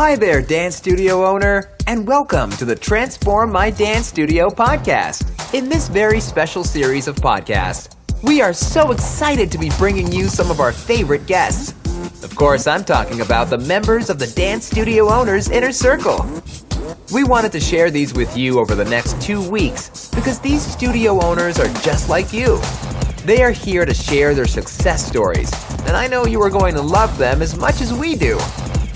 Hi there, dance studio owner, and welcome to the Transform My Dance Studio podcast. In this very special series of podcasts, we are so excited to be bringing you some of our favorite guests. Of course, I'm talking about the members of the Dance Studio Owners Inner Circle. We wanted to share these with you over the next 2 weeks because these studio owners are just like you. They are here to share their success stories, and I know you are going to love them as much as we do.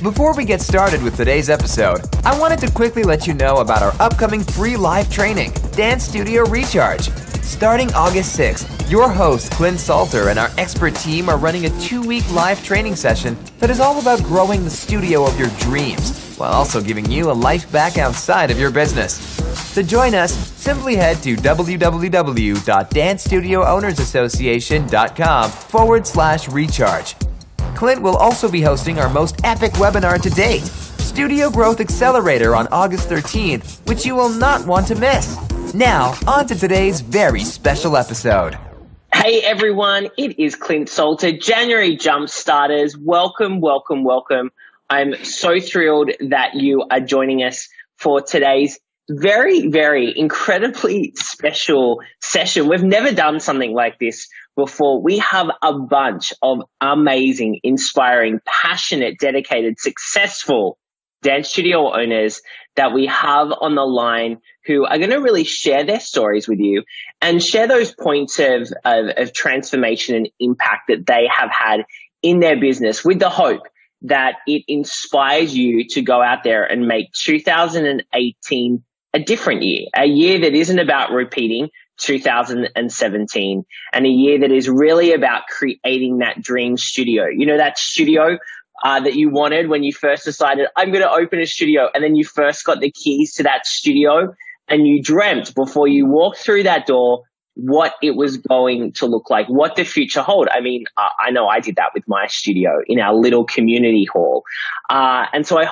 Before we get started with today's episode, I wanted to quickly let you know about our upcoming free live training, Dance Studio Recharge. Starting August 6th, your host, Clint Salter, and our expert team are running a 2-week live training session that is all about growing the studio of your dreams, while also giving you a life back outside of your business. To join us, simply head to www.dancestudioownersassociation.com/recharge. Clint will also be hosting our most epic webinar to date, Studio Growth Accelerator, on August 13th, which you will not want to miss. Now, on to today's very special episode. Hey everyone, it is Clint Salter, January Jump Starters. Welcome, welcome, welcome. I'm so thrilled that you are joining us for today's very, very incredibly special session. We've never done something like this before. We have a bunch of amazing, inspiring, passionate, dedicated, successful dance studio owners that we have on the line who are going to really share their stories with you and share those points of transformation and impact that they have had in their business, with the hope that it inspires you to go out there and make 2018 a different year, a year that isn't about repeating 2017, and a year that is really about creating that dream studio. You know, that studio that you wanted when you first decided, I'm going to open a studio, and then you first got the keys to that studio and you dreamt before you walked through that door what it was going to look like, what the future hold. I mean, I know I did that with my studio in our little community hall. And so I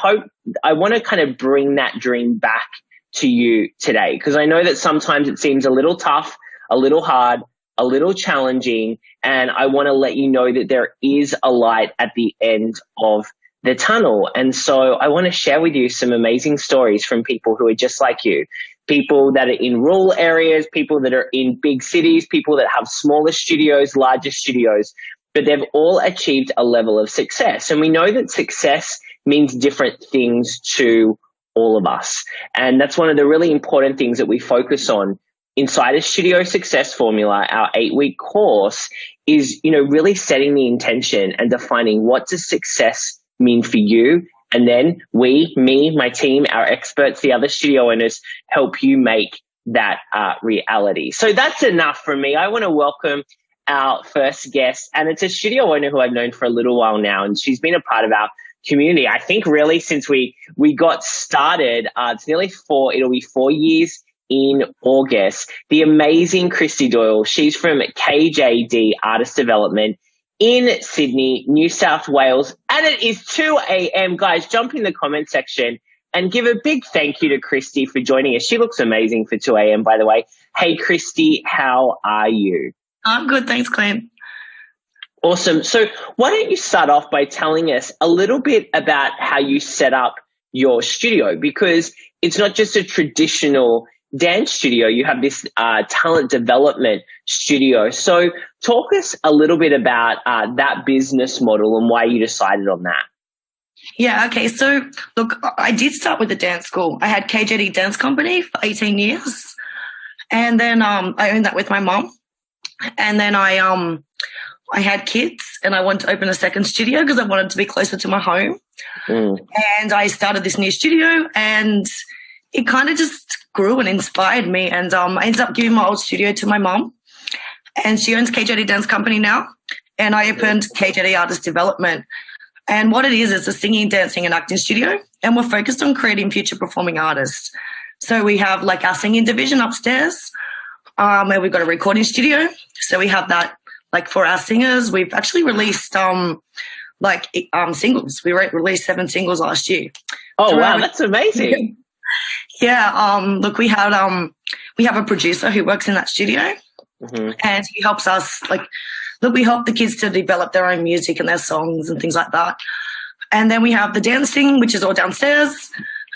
want to kind of bring that dream back to you today, because I know that sometimes it seems a little tough, a little hard, a little challenging, and I want to let you know that there is a light at the end of the tunnel. And so I want to share with you some amazing stories from people who are just like you, people that are in rural areas, people that are in big cities, people that have smaller studios, larger studios, but they've all achieved a level of success. And we know that success means different things to all of us. And that's one of the really important things that we focus on inside a Studio Success Formula, our 8-week course, is, really setting the intention and defining what does success mean for you. And then my team, our experts, the other studio owners, help you make that reality. So that's enough from me. I want to welcome our first guest, and it's a studio owner who I've known for a little while now, and she's been a part of our community, I think, really since we got started. It'll be 4 years in August. The amazing Christy Doyle. She's from KJD Artist Development in Sydney, New South Wales. And it is 2 a.m. Guys, jump in the comment section and give a big thank you to Christy for joining us. She looks amazing for 2 a.m., by the way. Hey, Christy, how are you? I'm good. Thanks, Clint. Awesome. So why don't you start off by telling us a little bit about how you set up your studio, because it's not just a traditional dance studio. You have this talent development studio. So talk us a little bit about that business model and why you decided on that. Yeah, okay. So, look, I did start with a dance school. I had KJD Dance Company for 18 years. And then I owned that with my mom. And then I had kids and I wanted to open a second studio because I wanted to be closer to my home. And I started this new studio, and it kind of just grew and inspired me. And I ended up giving my old studio to my mom, and she owns KJD Dance Company now. And I opened KJD Artist Development. And what it is a singing, dancing and acting studio. And we're focused on creating future performing artists. So we have like our singing division upstairs, where we've got a recording studio. So we have that like for our singers. We've actually released singles. We released 7 singles last year. Oh, so wow, that's amazing. Yeah. Look, we have a producer who works in that studio, and he helps us we help the kids to develop their own music and their songs and things like that. And then we have the dancing, which is all downstairs.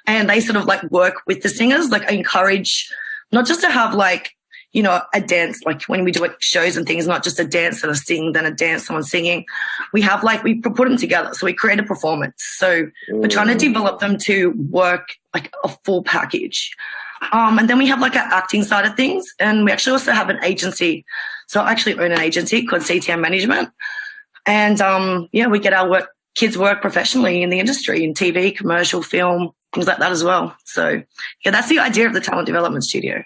And they sort of like work with the singers. Like I encourage not just to have like, you know, a dance, like when we do like shows and things, not just a dance and a sing, then a dance, someone singing. We have like, we put them together. So we create a performance. So we're trying to develop them to work like a full package. And then we have like our acting side of things. And we actually also have an agency. So I actually own an agency called CTM Management. And we get our kids work professionally in the industry, in TV, commercial, film, things like that as well. So yeah, that's the idea of the Talent Development Studio.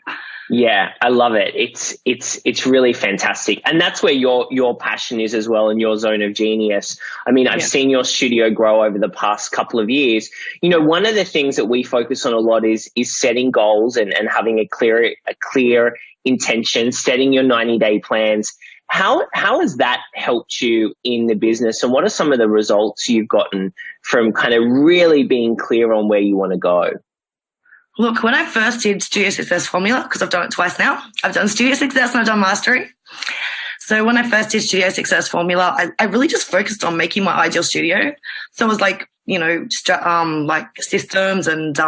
Yeah, I love it. It's really fantastic. And that's where your passion is as well, and your zone of genius. I mean, I've seen your studio grow over the past couple of years. You know, one of the things that we focus on a lot is setting goals and having a clear intention, setting your 90-day plans. How has that helped you in the business, and what are some of the results you've gotten from kind of really being clear on where you want to go? Look, when I first did Studio Success Formula, because I've done it twice now, I've done Studio Success and I've done Mastery. So when I first did Studio Success Formula, I really just focused on making my ideal studio. So it was like, you know, like systems and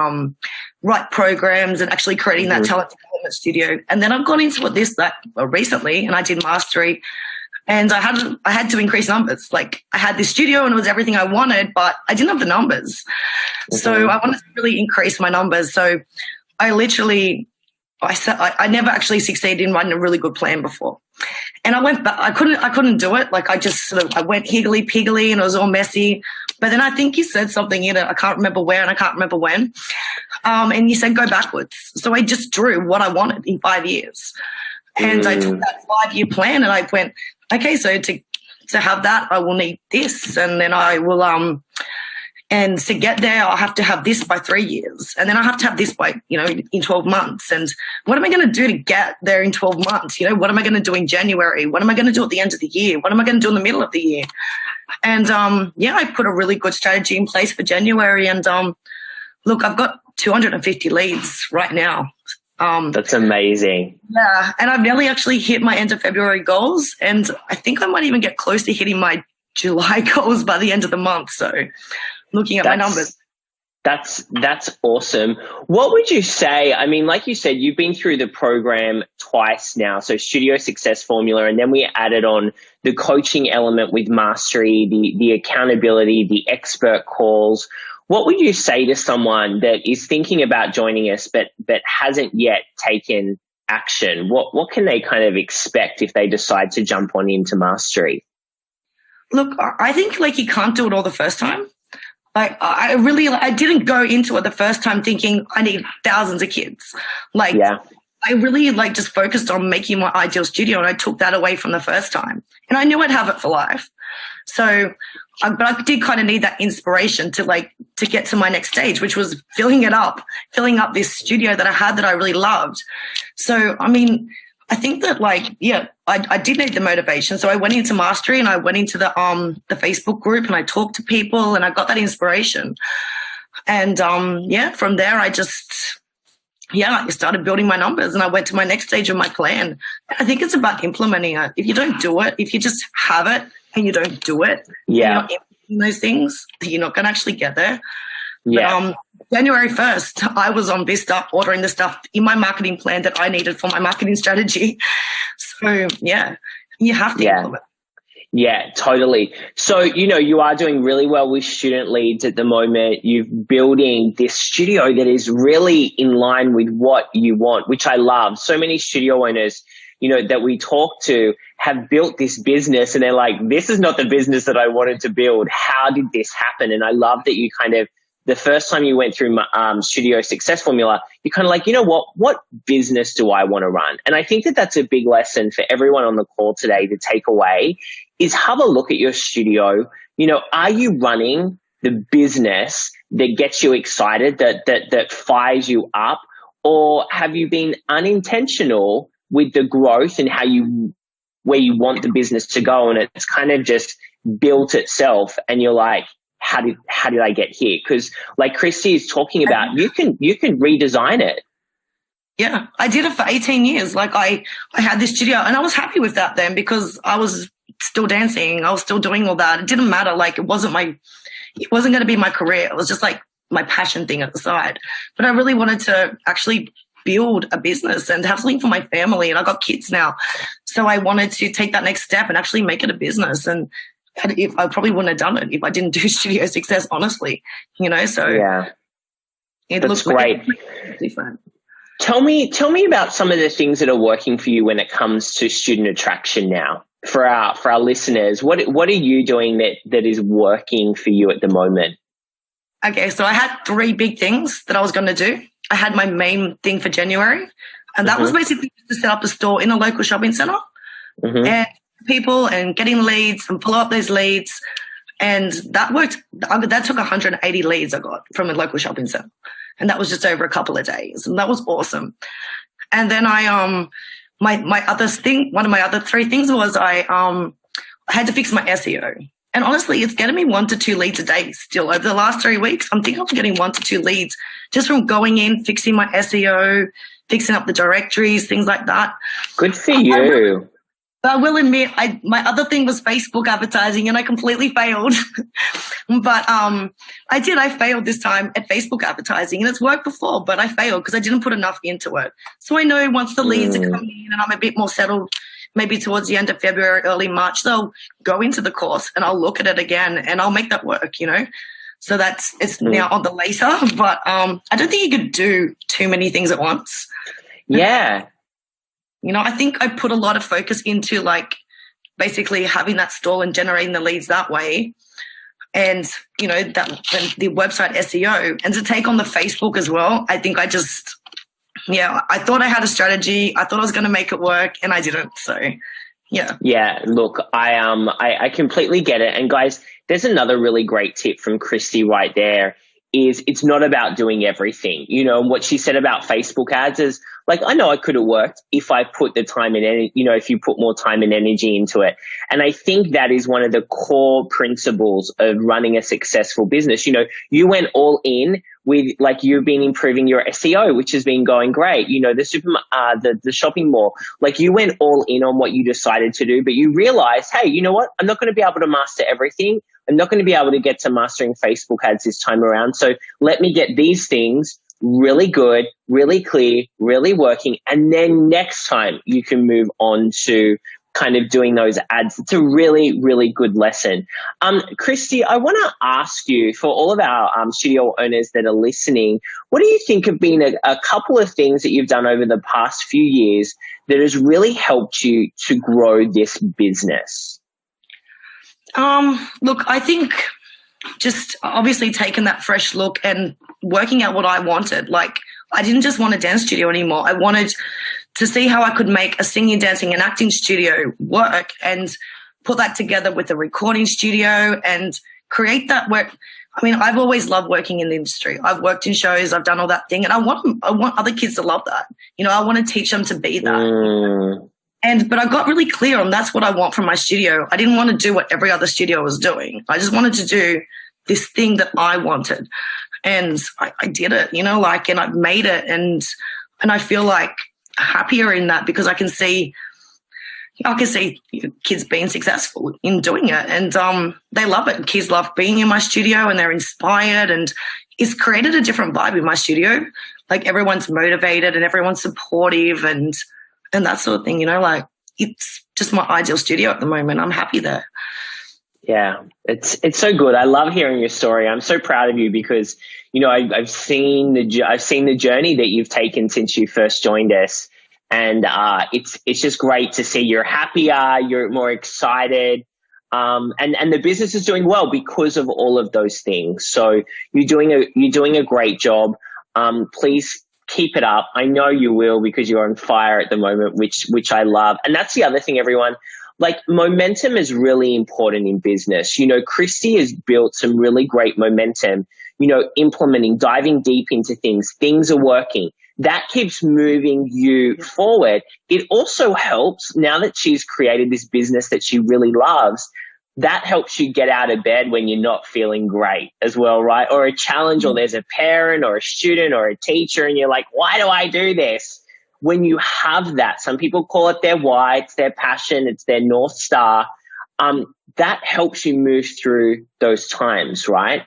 right programs and actually creating that talent development studio. And then I've gone into this recently, and I did Mastery. And I had to increase numbers. Like I had this studio and it was everything I wanted, but I didn't have the numbers. So I wanted to really increase my numbers. So I never actually succeeded in writing a really good plan before. And I went back, I couldn't do it. Like I went higgly-piggly and it was all messy. But then I think you said something in it. I can't remember where and I can't remember when. And you said go backwards. So I just drew what I wanted in 5 years. And I took that 5-year plan and I went, okay, so to have that, I will need this. And then I will, and to get there, I'll have to have this by 3 years. And then I have to have this by, you know, in 12 months. And what am I going to do to get there in 12 months? You know, what am I going to do in January? What am I going to do at the end of the year? What am I going to do in the middle of the year? And, I put a really good strategy in place for January. And, look, I've got 250 leads right now. That's amazing. Yeah, and I've nearly actually hit my end of February goals, and I think I might even get close to hitting my July goals by the end of the month. So looking at my numbers. That's awesome. What would you say? I mean, like you said, you've been through the program twice now. So Studio Success Formula, and then we added on the coaching element with Mastery, the accountability, the expert calls. What would you say to someone that is thinking about joining us but hasn't yet taken action? What can they kind of expect if they decide to jump on into Mastery? Look, I think like you can't do it all the first time. Like I didn't go into it the first time thinking I need thousands of kids. Like I really like just focused on making my ideal studio, and I took that away from the first time. And I knew I'd have it for life. So, but I did kind of need that inspiration to get to my next stage, which was filling up this studio that I had that I really loved. So, I mean, I think that I did need the motivation. So I went into Mastery and I went into the Facebook group and I talked to people and I got that inspiration. And from there I started building my numbers and I went to my next stage of my plan. I think it's about implementing it. If you don't do it, if you just have it and you don't do it, you're not implementing those things, you're not going to actually get there. Yeah. But, January 1st, I was on Vista ordering the stuff in my marketing plan that I needed for my marketing strategy. So, you have to implement. Yeah, totally. So, you are doing really well with student leads at the moment. You're building this studio that is really in line with what you want, which I love. So many studio owners, that we talk to have built this business and they're like, this is not the business that I wanted to build. How did this happen? And I love that you kind of, the first time you went through Studio Success Formula, you're kind of like, what business do I want to run? And I think that that's a big lesson for everyone on the call today to take away is have a look at your studio. Are you running the business that gets you excited, that fires you up? Or have you been unintentional with the growth and where you want the business to go? And it's kind of just built itself and you're like, how did I get here? Because like Christy is talking about, you can redesign it. Yeah, I did it for 18 years. Like I had this studio and I was happy with that then because I was still dancing. I was still doing all that. It didn't matter. Like it wasn't it wasn't going to be my career. It was just like my passion thing at the side. But I really wanted to actually build a business and have something for my family. And I got kids now. So I wanted to take that next step and actually make it a business. And if I probably wouldn't have done it if I didn't do Studio Success, honestly, so yeah, it that's looks great. Different. Tell me about some of the things that are working for you when it comes to student attraction now. For our listeners, what are you doing that is working for you at the moment? Okay, so I had 3 big things that I was going to do. I had my main thing for January, and that was basically to set up a store in a local shopping center and people and getting leads and follow up those leads. And that worked. That took 180 leads I got from a local shopping center, and that was just over a couple of days, and that was awesome. And then I my other thing, one of my other 3 things was I had to fix my SEO. And honestly, it's getting me 1 to 2 leads a day still. Over the last 3 weeks, I'm thinking I'm getting 1 to 2 leads just from going in, fixing my SEO, fixing up the directories, things like that. Good for you. I will admit, my other thing was Facebook advertising, and I completely failed. But I failed this time at Facebook advertising, and it's worked before, but I failed because I didn't put enough into it. So I know once the leads are coming in and I'm a bit more settled, maybe towards the end of February, early March, they'll go into the course and I'll look at it again and I'll make that work, So it's now on the later, but I don't think you could do too many things at once. Yeah. I think I put a lot of focus into like basically having that stall and generating the leads that way. And, that the website SEO, and to take on the Facebook as well. I think I thought I had a strategy. I thought I was going to make it work, and I didn't. So, yeah. Yeah, look, I completely get it. And guys, there's another really great tip from Christy right there. Is it's not about doing everything. What she said about Facebook ads is like, I know it could have worked if I put the time and if you put more time and energy into it. And I think that is one of the core principles of running a successful business. You went all in with, like, you've been improving your SEO, which has been going great. The shopping mall, like, you went all in on what you decided to do, but you realized, hey, you know what? I'm not going to be able to master everything. I'm not going to be able to get to mastering Facebook ads this time around. So let me get these things really good, really clear, really working. And then next time you can move on to kind of doing those ads. It's a really, really good lesson. Christy, I want to ask you, for all of our studio owners that are listening, what do you think have been a couple of things that you've done over the past few years that has really helped you to grow this business? Look, I think just obviously taking that fresh look and working out what I wanted. Like, I didn't just want a dance studio anymore. I wanted to see how I could make a singing, dancing and acting studio work and put that together with a recording studio and create that work. I mean, I've always loved working in the industry. I've worked in shows, I've done all that thing, and I want other kids to love that. I want to teach them to be that. But I got really clear on that's what I want from my studio. I didn't want to do what every other studio was doing. I just wanted to do this thing that I wanted. And I did it, and I've made it. And I feel like happier in that because I can see kids being successful in doing it. And they love it. Kids love being in my studio and they're inspired. And it's created a different vibe in my studio. Like, everyone's motivated and everyone's supportive and that sort of thing, it's just my ideal studio at the moment. I'm happy there. Yeah, it's so good. I love hearing your story. I'm so proud of you because, I've seen the journey that you've taken since you first joined us. And it's just great to see you're happier, you're more excited. And the business is doing well because of all of those things. So you're doing a great job. Please keep it up. I know you will because you're on fire at the moment, which I love. And that's the other thing, everyone. Like, momentum is really important in business. Christy has built some really great momentum, implementing, diving deep into things. Things are working. That keeps moving you forward. It also helps, now that she's created this business that she really loves, that helps you get out of bed when you're not feeling great as well, right? Or a challenge, or there's a parent or a student or a teacher and you're like, why do I do this? When you have that, some people call it their why, it's their passion, it's their North Star. that helps you move through those times, right?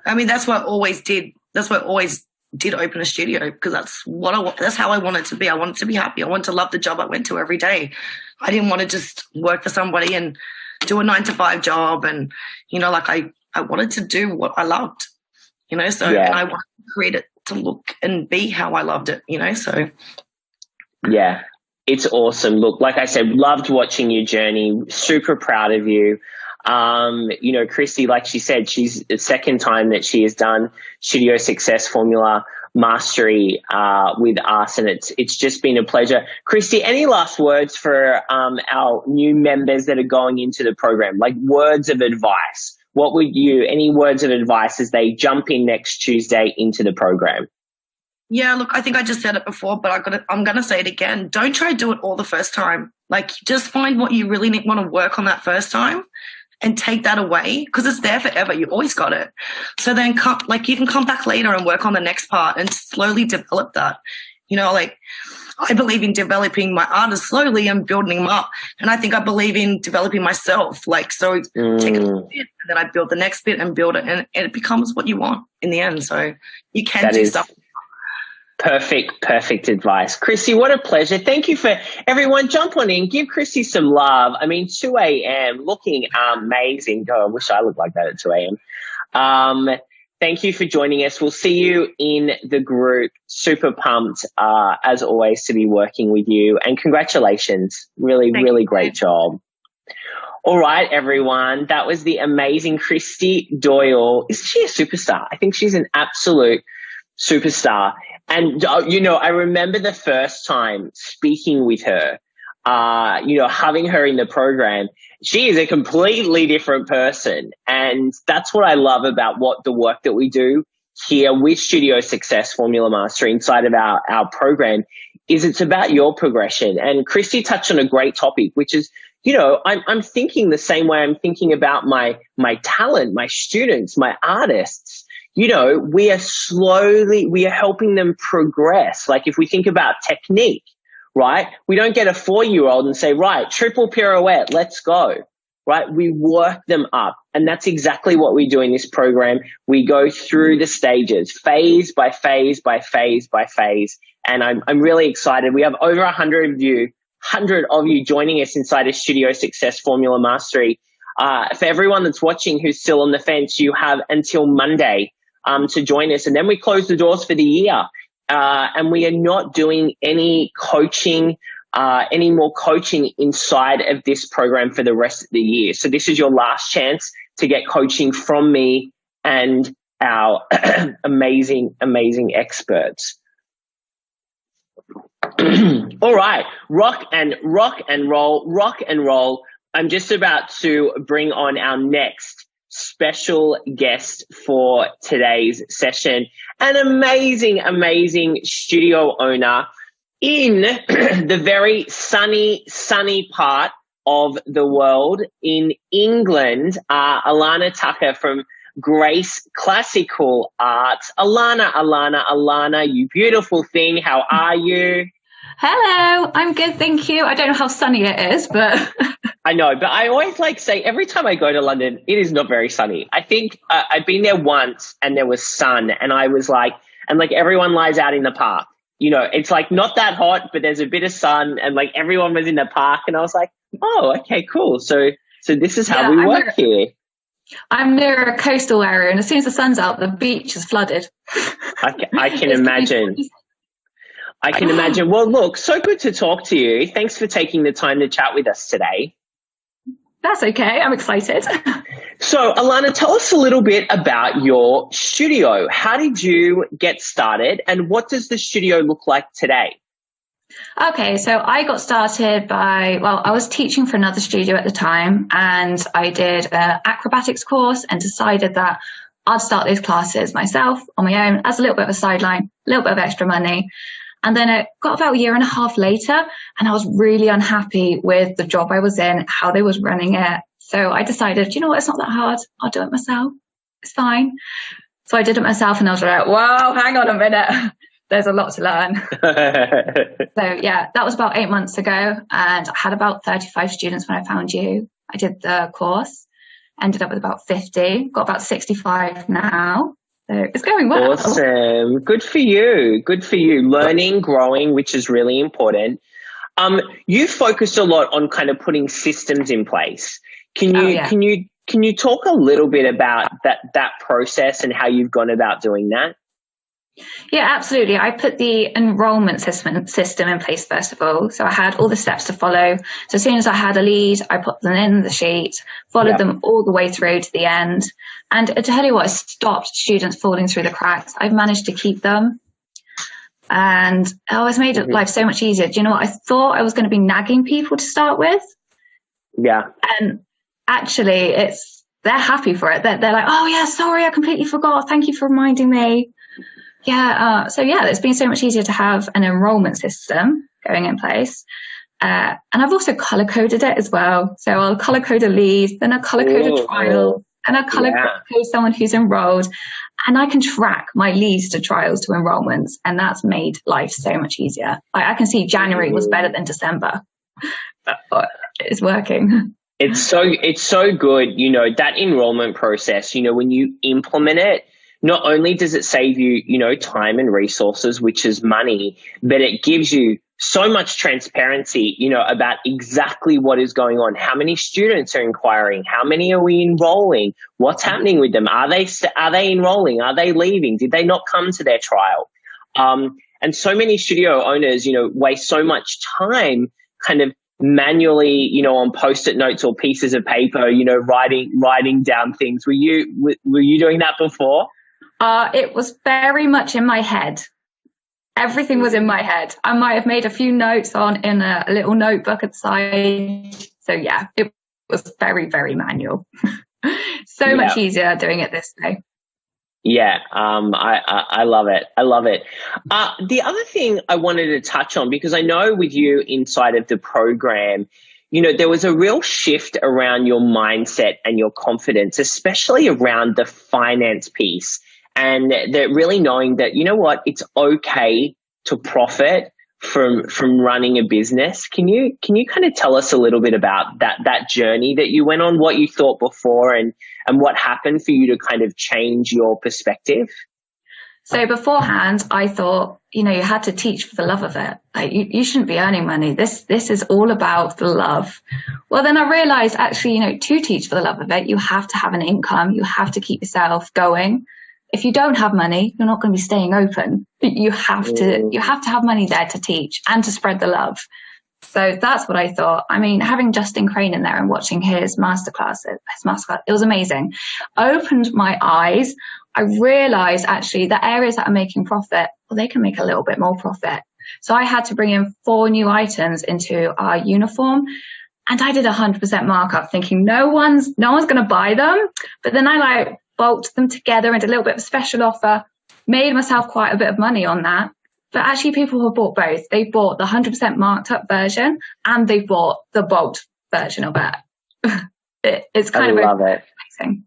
I mean, that's what I always did. That's what I always did, open a studio, because that's how I wanted to be. I wanted to be happy. I wanted to love the job I went to every day. I didn't want to just work for somebody and do a 9-to-5 job. And, like I wanted to do what I loved, so and I wanted to create it to look and be how I loved it, so. Yeah, it's awesome. Look, like I said, loved watching your journey. Super proud of you. Christy, like she said, she's the second time that she has done Studio Success Formula Mastery with us, and it's just been a pleasure. Christy, any last words for our new members that are going into the program, like words of advice? Any words of advice as they jump in next Tuesday into the program? Yeah, look, I think I just said it before, but I'm going to say it again. Don't try to do it all the first time. Like, just find what you really want to work on that first time and take that away, because it's there forever. You always got it. So then you can come back later and work on the next part and slowly develop that. I believe in developing my artists slowly and building them up. And I think I believe in developing myself. Take a bit and then I build the next bit and build it, and it becomes what you want in the end. So you can do stuff. Perfect advice. Christy, what a pleasure. Thank you for everyone. Jump on in, give Christy some love. I mean, 2 a.m. looking amazing. Oh, I wish I looked like that at 2 a.m. Thank you for joining us. We'll see you in the group. Super pumped, as always, to be working with you. And congratulations. Really great job. All right, everyone. That was the amazing Christy Doyle. Isn't she a superstar? I think she's an absolute superstar. And, I remember the first time speaking with her, having her in the program. She is a completely different person. And that's what I love about the work that we do here with Studio Success Formula Mastery inside of our program, is it's about your progression. And Christy touched on a great topic, which is, I'm thinking the same way I'm thinking about my talent, my students, my artists. We are helping them progress. Like, if we think about technique, right? We don't get a 4-year-old and say, right, triple pirouette, let's go, right? We work them up. And that's exactly what we do in this program. We go through the stages, phase by phase by phase by phase. And I'm really excited. We have over 100 of you joining us inside of Studio Success Formula Mastery. For everyone that's watching who's still on the fence, you have until Monday to join us. And then we close the doors for the year. And we are not doing any more coaching inside of this program for the rest of the year. So this is your last chance to get coaching from me and our amazing experts. All right. Rock and roll. I'm just about to bring on our next special guest for today's session, an amazing studio owner in the very sunny part of the world in England, Alana Tucker from Grace Classical Arts. Alana, you beautiful thing. How are you? Hello, I'm good, thank you. I don't know how sunny it is, but... I know, but I always say every time I go to London, it is not very sunny. I think I've been there once and there was sun, and I was like, everyone lies out in the park. It's like not that hot, but there's a bit of sun, and like everyone was in the park, and I was like, oh, okay, cool. So this is how we work here. I'm near a coastal area, and as soon as the sun's out, the beach is flooded. I can imagine. I can imagine. Well, look, so good to talk to you. Thanks for taking the time to chat with us today. That's okay. I'm excited. So, Alana, tell us a little bit about your studio. How did you get started, and what does the studio look like today? Okay, so I got started I was teaching for another studio at the time, and I did an acrobatics course and decided that I'd start those classes myself on my own as a little bit of a sideline, a little bit of extra money. And then it got about a year and a half later, and I was really unhappy with the job I was in, how they was running it. So I decided, you know what, it's not that hard. I'll do it myself. It's fine. So I did it myself, and I was like, wow, hang on a minute. There's a lot to learn. So yeah, that was about 8 months ago, and I had about 35 students when I found you. I did the course, ended up with about 50, got about 65 now. So it's going well. Awesome. Good for you. Good for you. Learning, growing, which is really important. You focused a lot on kind of putting systems in place. Can you talk a little bit about that process and how you've gone about doing that? Yeah, absolutely. I put the enrollment system in place first of all. So I had all the steps to follow. So as soon as I had a lead, I put them in the sheet, followed them all the way through to the end. And to tell you what, has stopped students falling through the cracks. I've managed to keep them. And it's made life so much easier. Do you know what? I thought I was going to be nagging people to start with. Yeah. And actually, they're happy for it. They're like, oh yeah, sorry, I completely forgot. Thank you for reminding me. Yeah. It's been so much easier to have an enrollment system going in place. And I've also color coded it as well. So I'll color code a lead, then I'll color code a trial, and I'll color code someone who's enrolled. And I can track my leads to trials to enrollments. And that's made life so much easier. I can see January was better than December. But it's working. It's so good. That enrollment process, when you implement it, not only does it save you, time and resources, which is money, but it gives you so much transparency, about exactly what is going on. How many students are inquiring? How many are we enrolling? What's happening with them? Are they enrolling? Are they leaving? Did they not come to their trial? And so many studio owners, waste so much time kind of manually, on Post-it notes or pieces of paper, writing down things. Were you doing that before? It was very much in my head. Everything was in my head. I might have made a few notes in a little notebook at the side. So yeah, it was very, very manual. So much easier doing it this way. Yeah, I love it. I love it. The other thing I wanted to touch on, because I know with you inside of the program, there was a real shift around your mindset and your confidence, especially around the finance piece. And that really knowing that, it's okay to profit from running a business. Can you kind of tell us a little bit about that journey that you went on, what you thought before and what happened for you to kind of change your perspective? So beforehand, I thought, you had to teach for the love of it. Like you shouldn't be earning money. This is all about the love. Well, then I realized actually, to teach for the love of it, you have to have an income. You have to keep yourself going. If you don't have money, you're not going to be staying open. You have to have money there to teach and to spread the love. So that's what I thought. I mean, having Justin Crane in there and watching his masterclass, it was amazing. Opened my eyes. I realized actually the areas that are making profit, well, they can make a little bit more profit. So I had to bring in 4 new items into our uniform. And I did 100% markup thinking no one's going to buy them. But then I bulked them together and did a little bit of a special offer, made myself quite a bit of money on that. But actually people have bought both. They bought the 100% marked up version and they bought the bulked version of it. It's kind of amazing.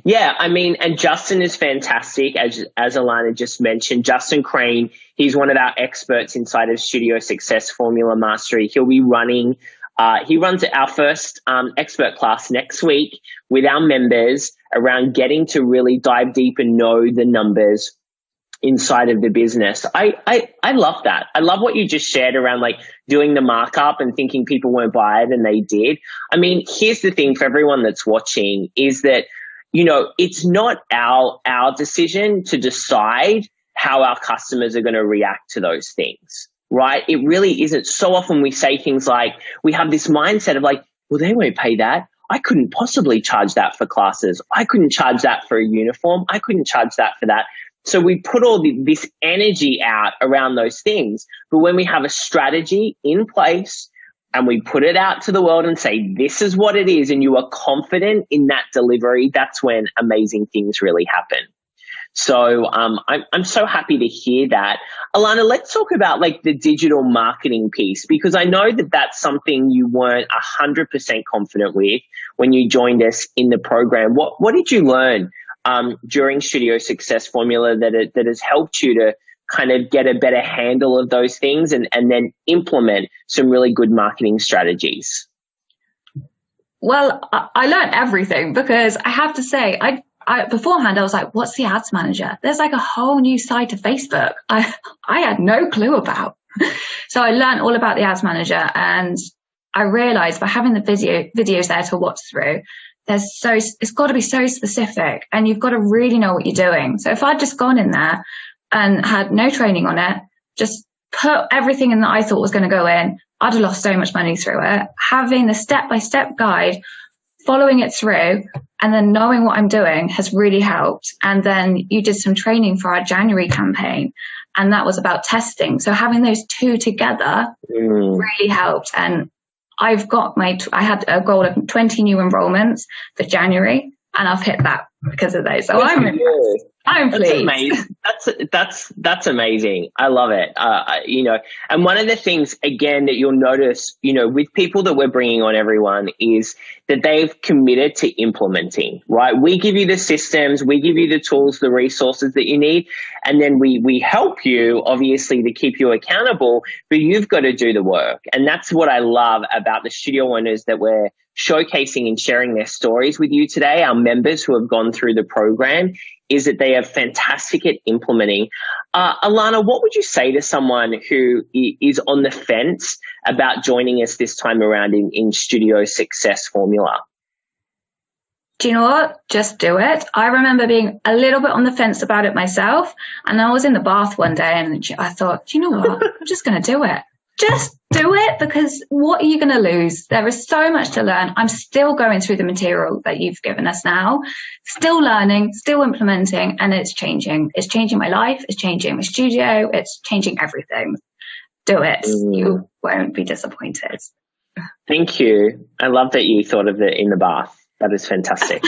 Yeah, I mean, and Justin is fantastic, as Alana just mentioned. Justin Crane, he's one of our experts inside of Studio Success Formula Mastery. He'll be running, he runs our first expert class next week with our members around getting to really dive deep and know the numbers inside of the business. I love that. I love what you just shared around like doing the markup and thinking people won't buy it and they did. I mean, here's the thing for everyone that's watching is that, it's not our decision to decide how our customers are going to react to those things, right? It really isn't. So often we say things like, we have this mindset of like, well, they won't pay that. I couldn't possibly charge that for classes. I couldn't charge that for a uniform. I couldn't charge that for that. So we put all this energy out around those things. But when we have a strategy in place and we put it out to the world and say, this is what it is, and you are confident in that delivery, that's when amazing things really happen. So I'm so happy to hear that. Alana, let's talk about like the digital marketing piece, because I know that that's something you weren't 100% confident with when you joined us in the program. What did you learn during Studio Success Formula that has helped you to kind of get a better handle of those things and then implement some really good marketing strategies? Well, I learned everything because I have to say, I beforehand, I was like, what's the ads manager? There's like a whole new side to Facebook I had no clue about. So I learned all about the ads manager, and I realized by having the videos there to watch through, it's got to be so specific, and you've got to really know what you're doing. So if I'd just gone in there and had no training on it, just put everything in that I thought was going to go in, I'd have lost so much money through it. Having the step-by-step guide, following it through, and then knowing what I'm doing has really helped. And then you did some training for our January campaign, and that was about testing. So having those two together really helped. And I had a goal of 20 new enrollments for January, and I've hit that because of those. So I'm pleased. That's amazing. That's amazing. I love it. And one of the things, again, that you'll notice, with people that we're bringing on, everyone, is that they've committed to implementing, right? We give you the systems, we give you the tools, the resources that you need, and then we help you, obviously, to keep you accountable, but you've got to do the work. And that's what I love about the studio owners that we're showcasing and sharing their stories with you today, our members who have gone through the program, is that they are fantastic at implementing. Alana, what would you say to someone who is on the fence about joining us this time around in Studio Success Formula? Do you know what? Just do it. I remember being a little bit on the fence about it myself, and I was in the bath one day and I thought, do you know what? I'm just going to do it. Just do it, because what are you going to lose? There is so much to learn. I'm still going through the material that you've given us now, still learning, still implementing, and it's changing. It's changing my life. It's changing my studio. It's changing everything. Do it. You won't be disappointed. Thank you. I love that you thought of it in the bath. That is fantastic.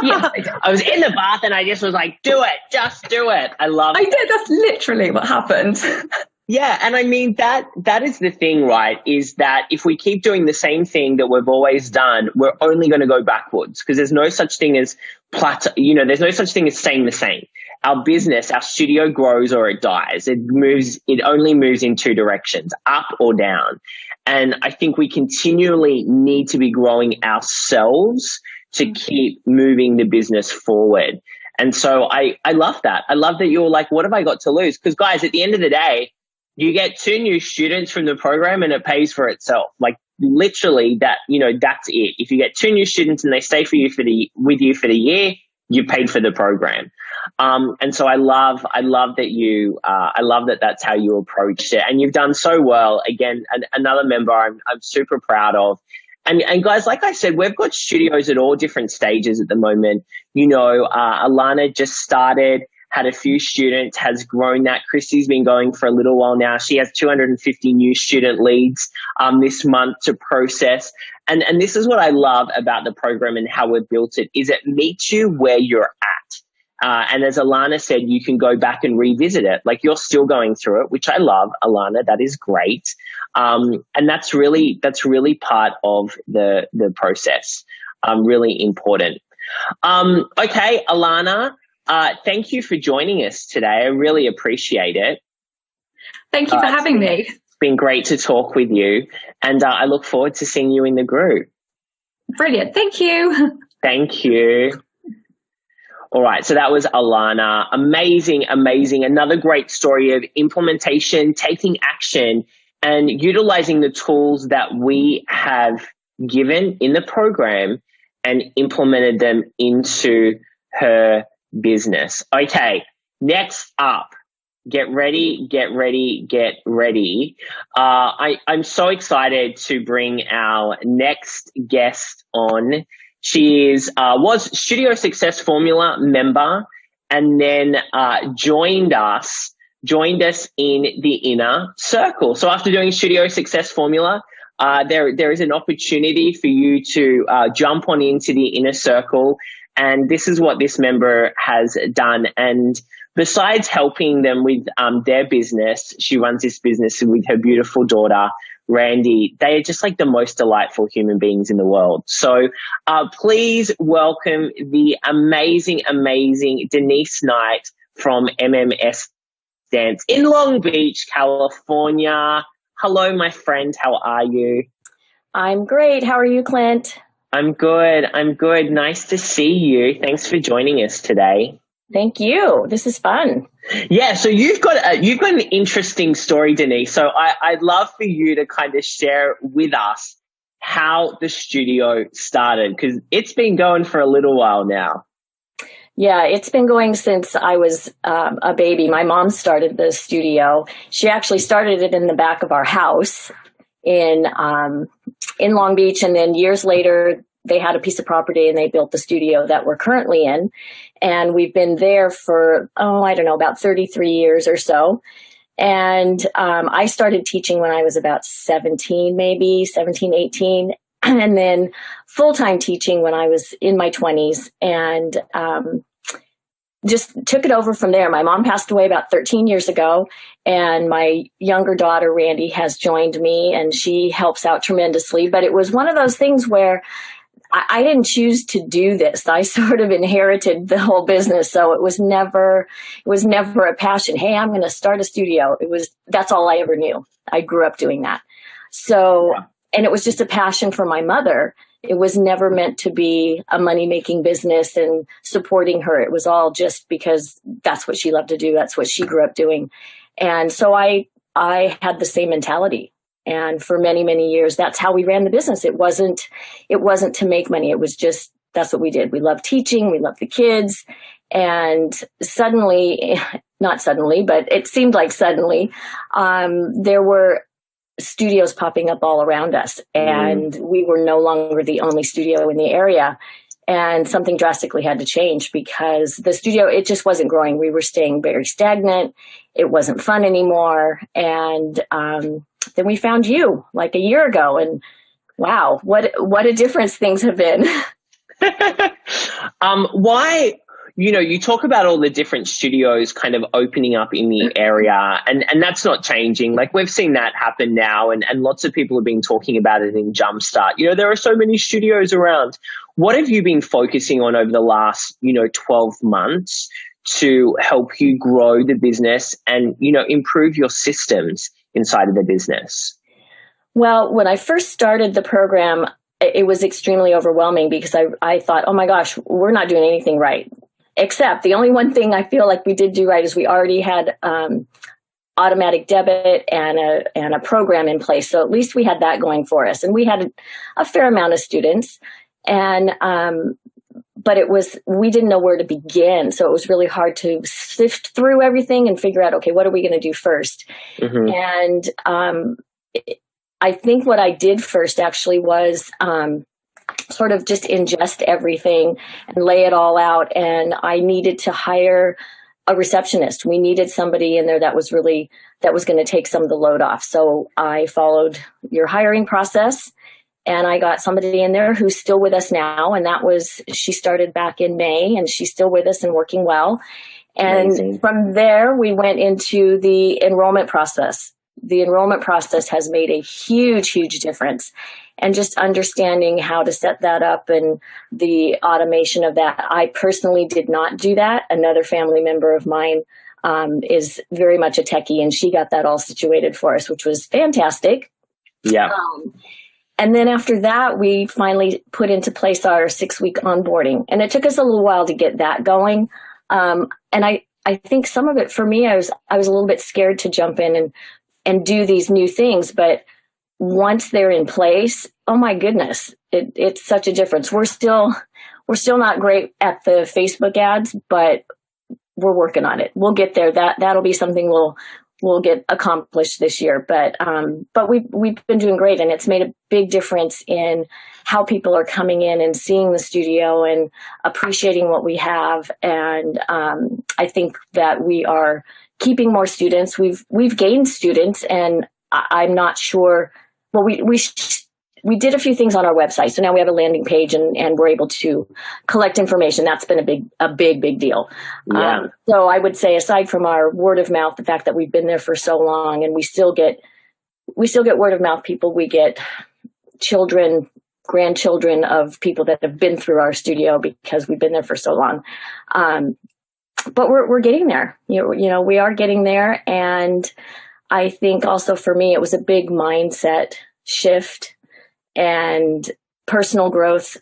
Yes, I was in the bath and I just was like, do it. Just do it. I love it. I did. That's literally what happened. Yeah, and I mean, that is the thing, right, is that if we keep doing the same thing that we've always done, we're only going to go backwards, because there's no such thing as there's no such thing as staying the same. Our business, our studio grows or it dies. It only moves in two directions, up or down. And I think we continually need to be growing ourselves to keep moving the business forward. And so I love that. I love that you're like, what have I got to lose? Because guys, at the end of the day, you get 2 new students from the program and it pays for itself. Like literally that's it. If you get 2 new students and they stay with you for the year, you paid for the program. And so I love that I love that that's how you approached it, and you've done so well. Again, another member I'm super proud of. And guys, like I said, we've got studios at all different stages at the moment. Alana just started, had a few students, has grown that. Christy's been going for a little while now. She has 250 new student leads this month to process. And this is what I love about the program and how we've built it, is it meets you where you're at. And as Alana said, you can go back and revisit it. Like, you're still going through it, which I love, Alana. That is great. And that's really part of the process. Really important. Okay, Alana. Thank you for joining us today. I really appreciate it. Thank you for having me. It's been great to talk with you, and I look forward to seeing you in the group. Brilliant. Thank you. Thank you. All right. So that was Alana. Amazing, amazing. Another great story of implementation, taking action, and utilizing the tools that we have given in the program and implemented them into her business. Okay, next up, get ready. I'm so excited to bring our next guest on. She was Studio Success Formula member, and then joined us in the inner circle. So after doing Studio Success Formula, there is an opportunity for you to jump on into the inner circle. And this is what this member has done. And besides helping them with their business, she runs this business with her beautiful daughter, Randy. They are just like the most delightful human beings in the world. So please welcome the amazing, amazing Denise Knight from MMS Dance in Long Beach, California. Hello, my friend. How are you? I'm great. How are you, Clint? I'm good. I'm good. Nice to see you. Thanks for joining us today. Thank you. This is fun. Yeah, so you've got an interesting story, Denise. So I'd love for you to kind of share with us how the studio started, because it's been going for a little while now. Yeah, it's been going since I was a baby. My mom started the studio. She actually started it in the back of our house in Long Beach, and then years later they had a piece of property and they built the studio that we're currently in, and we've been there for about 33 years or so. And I started teaching when I was about 17, 18, and then full-time teaching when I was in my 20s, and just took it over from there. My mom passed away about 13 years ago, and my younger daughter, Randy, has joined me, and she helps out tremendously. But it was one of those things where I didn't choose to do this. I sort of inherited the whole business. So it was never a passion. Hey, I'm going to start a studio. That's all I ever knew. I grew up doing that. So, and it was just a passion for my mother. It was never meant to be a money-making business and supporting her. It was all just because that's what she loved to do. That's what she grew up doing. And so I had the same mentality. And for many, many years, that's how we ran the business. It wasn't to make money. It was just, that's what we did. We loved teaching. We loved the kids. And suddenly, not suddenly, but it seemed like suddenly, there were studios popping up all around us. And we were no longer the only studio in the area. And something drastically had to change because the studio, it just wasn't growing. We were staying very stagnant. It wasn't fun anymore. And then we found you like a year ago, and wow, what a difference things have been. Why, you talk about all the different studios kind of opening up in the area, and that's not changing. Like, we've seen that happen now, and lots of people have been talking about it in Jumpstart. There are so many studios around. What have you been focusing on over the last, 12 months to help you grow the business and, improve your systems inside of the business? Well, when I first started the program, it was extremely overwhelming because I thought, oh my gosh, we're not doing anything right. Except the only one thing I feel like we did do right is we already had automatic debit and a program in place. So at least we had that going for us. And we had a fair amount of students. And but we didn't know where to begin. So it was really hard to sift through everything and figure out, okay, what are we going to do first? Mm-hmm. And I think what I did first actually was sort of just ingest everything and lay it all out. And I needed to hire a receptionist. We needed somebody in there that was going to take some of the load off. So I followed your hiring process. And I got somebody in there who's still with us now. And she started back in May, and she's still with us and working well. And amazing. From there, we went into the enrollment process. The enrollment process has made a huge, huge difference. And just understanding how to set that up and the automation of that. I personally did not do that. Another family member of mine is very much a techie, and she got that all situated for us, which was fantastic. Yeah. And then after that, we finally put into place our 6-week onboarding. And it took us a little while to get that going. And I think some of it for me, I was a little bit scared to jump in and do these new things. But once they're in place, oh my goodness, it's such a difference. We're still not great at the Facebook ads, but we're working on it. We'll get there. That'll be something we'll get accomplished this year. But we've been doing great, and it's made a big difference in how people are coming in and seeing the studio and appreciating what we have. And I think that we are keeping more students. We've gained students, and I'm not sure. Well, we did a few things on our website. So now we have a landing page and we're able to collect information. That's been a big deal. Yeah. So I would say, aside from our word of mouth, the fact that we've been there for so long, and we still get word of mouth people. We get children, grandchildren of people that have been through our studio because we've been there for so long. But we're getting there. You know, we are getting there. And I think also for me, it was a big mindset shift and personal growth.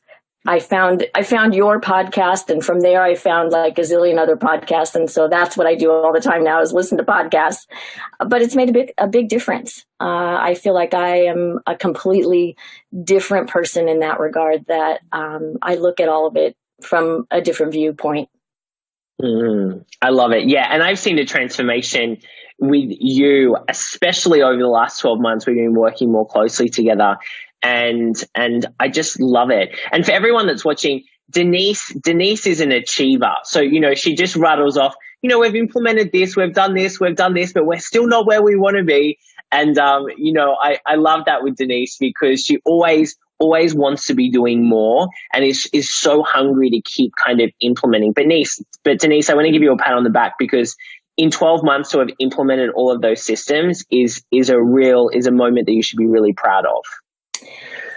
I found your podcast, and from there I found like a zillion other podcasts. And so that's what I do all the time now, is listen to podcasts. But it's made a big difference. I feel like I am a completely different person in that regard, that I look at all of it from a different viewpoint. I love it. Yeah. And I've seen the transformation with you, especially over the last 12 months. We've been working more closely together, and I just love it. And for everyone that's watching, Denise is an achiever. So, she just rattles off, we've implemented this, we've done this, but we're still not where we want to be. And, I love that with Denise, because she always wants to be doing more, and is so hungry to keep kind of implementing. But Denise, I want to give you a pat on the back, because in 12 months to have implemented all of those systems is a moment that you should be really proud of.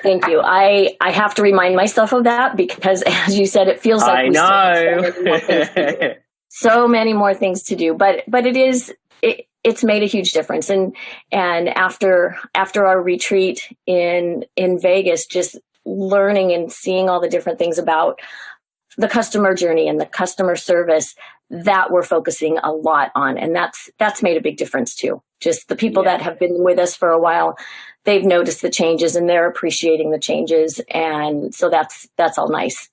Thank you. I have to remind myself of that, because as you said, it feels like I know so many more things to do, but it's made a huge difference. And after our retreat in Vegas, just learning and seeing all the different things about the customer journey and the customer service that we're focusing a lot on. And that's made a big difference too. Just the people that have been with us for a while, they've noticed the changes and they're appreciating the changes. And so that's all nice.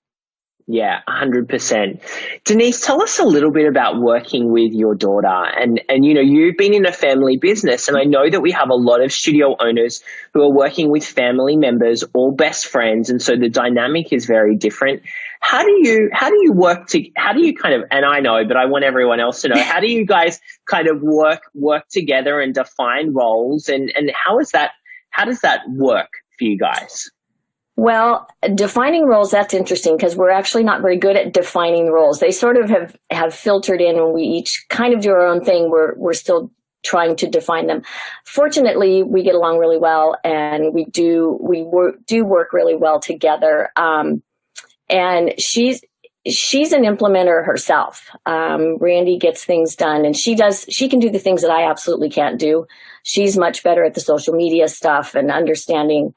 Yeah, 100%. Denise, tell us a little bit about working with your daughter. And you've been in a family business, and I know that we have a lot of studio owners who are working with family members or best friends, and so the dynamic is very different. How do you kind of, and I know, but I want everyone else to know, how do you guys kind of work together and define roles, and how does that work for you guys? Well, defining roles, that's interesting, because we're actually not very good at defining roles. They sort of have filtered in, and we each kind of do our own thing. We're still trying to define them. Fortunately, we get along really well, and we do work really well together. And she's an implementer herself. Randy gets things done, and she can do the things that I absolutely can't do. She's much better at the social media stuff and understanding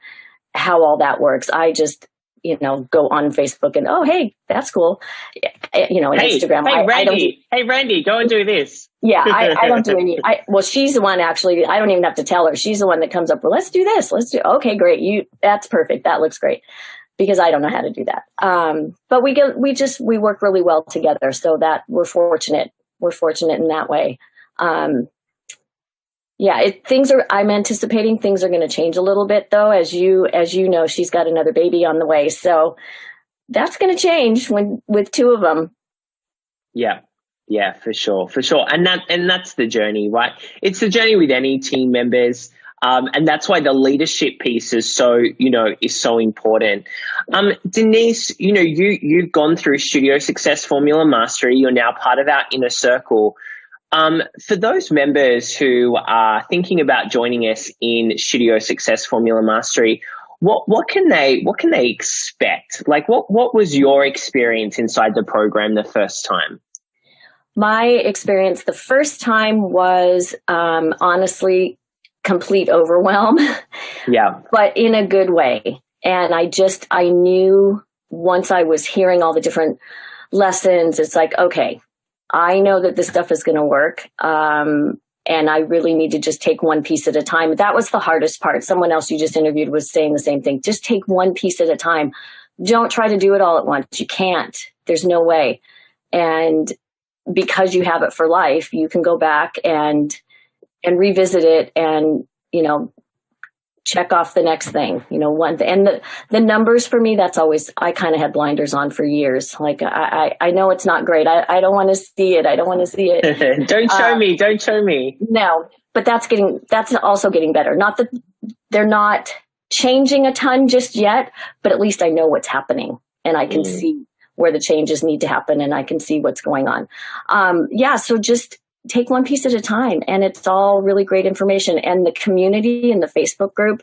how all that works. I just, go on Facebook and, oh, hey, that's cool. And Instagram. Hey, Randy, go and do this. Yeah, I don't do any. Well, she's the one, actually. I don't even have to tell her. She's the one that comes up, well, let's do this. Okay, great. That's perfect. That looks great. Because I don't know how to do that. But we work really well together, so that we're fortunate. We're fortunate in that way. I'm anticipating things are going to change a little bit, though. As you know, she's got another baby on the way. So that's going to change with two of them. Yeah. Yeah, for sure. And that's the journey, right? It's the journey with any team members. And that's why the leadership piece is so important. Denise, you've gone through Studio Success Formula Mastery. You're now part of our inner circle. For those members who are thinking about joining us in Studio Success Formula Mastery, what can they expect? Like, what was your experience inside the program the first time? My experience the first time was honestly complete overwhelm. Yeah. But in a good way. And I knew once I was hearing all the different lessons, it's like, okay, I know that this stuff is going to work. And I really need to just take one piece at a time. That was the hardest part. Someone else you just interviewed was saying the same thing. Just take one piece at a time. Don't try to do it all at once. You can't. There's no way. And because you have it for life, you can go back and revisit it and, check off the next thing, and the numbers for me, that's always, I kind of had blinders on for years. Like, I know it's not great. I don't want to see it. I don't want to see it. Don't show me. No, but that's also getting better. Not that they're not changing a ton just yet, but at least I know what's happening and I can see where the changes need to happen and I can see what's going on. So just take one piece at a time, and it's all really great information. And the community in the Facebook group,